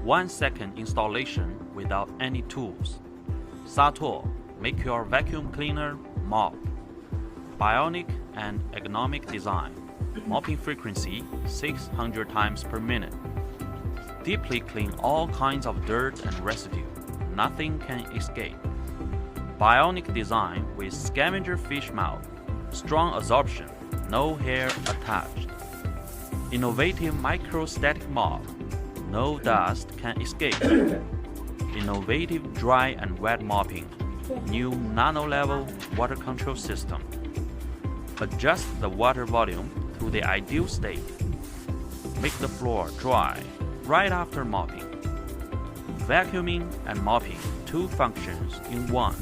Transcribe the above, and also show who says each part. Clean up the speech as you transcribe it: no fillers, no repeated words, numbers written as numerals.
Speaker 1: 1-second installation without any tools. SATUO, make your vacuum cleaner mop. Bionic and ergonomic design. Mopping frequency 600 times per minute. Deeply clean all kinds of dirt and residue. Nothing can escape. Bionic design with scavenger fish mouth. Strong absorption, no hair attached. Innovative microstatic mop. No dust can escape. Innovative dry and wet mopping. New nano-level water control system. Adjust the water volume to the ideal state. Make the floor dry right after mopping. Vacuuming and mopping, two functions in one.